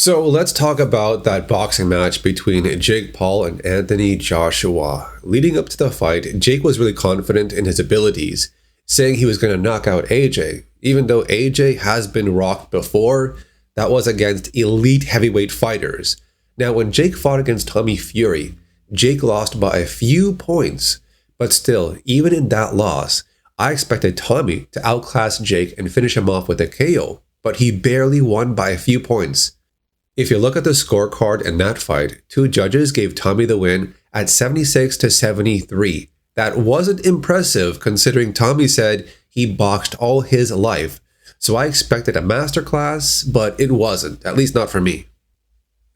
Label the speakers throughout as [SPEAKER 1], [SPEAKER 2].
[SPEAKER 1] So let's talk about that boxing match between Jake Paul and Anthony Joshua. Leading up to the fight, Jake was really confident in his abilities, saying he was going to knock out AJ. Even though AJ has been rocked before, that was against elite heavyweight fighters. Now, when Jake fought against Tommy Fury, Jake lost by a few points. But still, even in that loss, I expected Tommy to outclass Jake and finish him off with a KO, but he barely won by a few points. If you look at the scorecard in that fight, two judges gave Tommy the win at 76-73. That wasn't impressive considering Tommy said he boxed all his life. So I expected a masterclass, but it wasn't, at least not for me.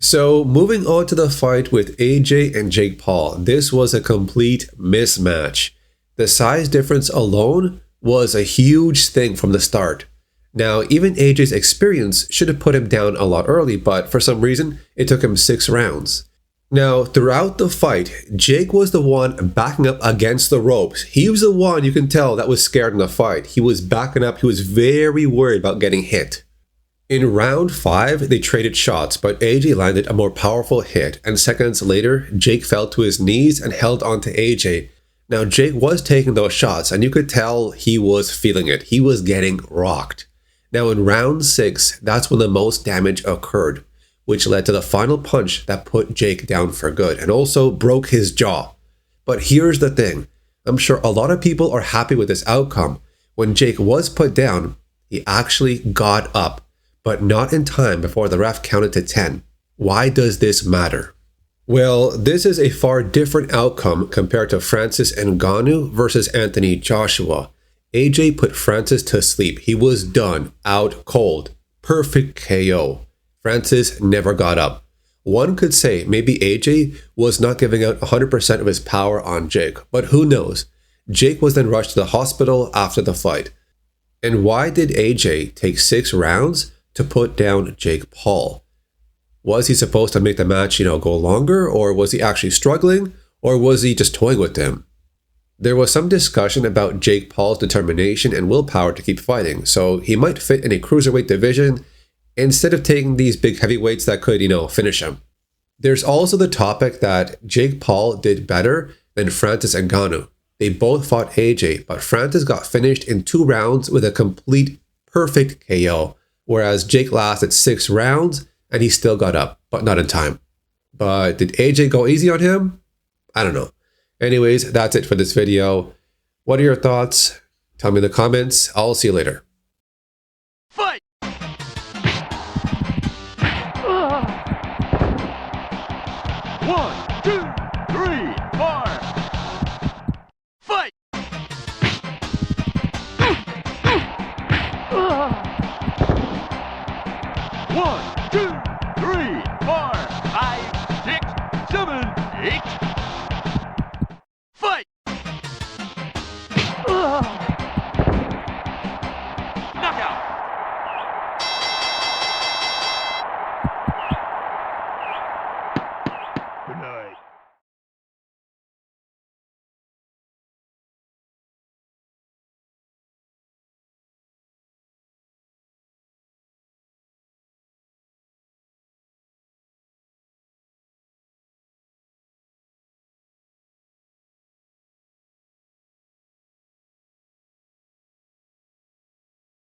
[SPEAKER 1] So moving on to the fight with AJ and Jake Paul, this was a complete mismatch. The size difference alone was a huge thing from the start. Now, even AJ's experience should have put him down a lot early, but for some reason, it took him 6 rounds. Now, throughout the fight, Jake was the one backing up against the ropes. He was the one you can tell that was scared in the fight. He was backing up. He was very worried about getting hit. In round 5, they traded shots, but AJ landed a more powerful hit, and seconds later, Jake fell to his knees and held onto AJ. Now, Jake was taking those shots, and you could tell he was feeling it. He was getting rocked. Now in round 6, that's when the most damage occurred, which led to the final punch that put Jake down for good and also broke his jaw. But here's the thing, I'm sure a lot of people are happy with this outcome. When Jake was put down, he actually got up, but not in time before the ref counted to 10. Why does this matter? Well, this is a far different outcome compared to Francis Ngannou versus Anthony Joshua. AJ put Francis to sleep. He was done, out cold. Perfect KO. Francis never got up. One could say maybe AJ was not giving out 100% of his power on Jake, but who knows? Jake was then rushed to the hospital after the fight. And why did AJ take 6 rounds to put down Jake Paul? Was he supposed to make the match, go longer, or was he actually struggling, or was he just toying with him? There was some discussion about Jake Paul's determination and willpower to keep fighting, so he might fit in a cruiserweight division instead of taking these big heavyweights that could, finish him. There's also the topic that Jake Paul did better than Francis Ngannou. They both fought AJ, but Francis got finished in 2 rounds with a complete perfect KO, whereas Jake lasted 6 rounds and he still got up, but not in time. But did AJ go easy on him? I don't know. Anyways, that's it for this video. What are your thoughts? Tell me in the comments. I'll see you later.
[SPEAKER 2] Fight! 1, 2, 3, 4. Fight! 1, 2, 3.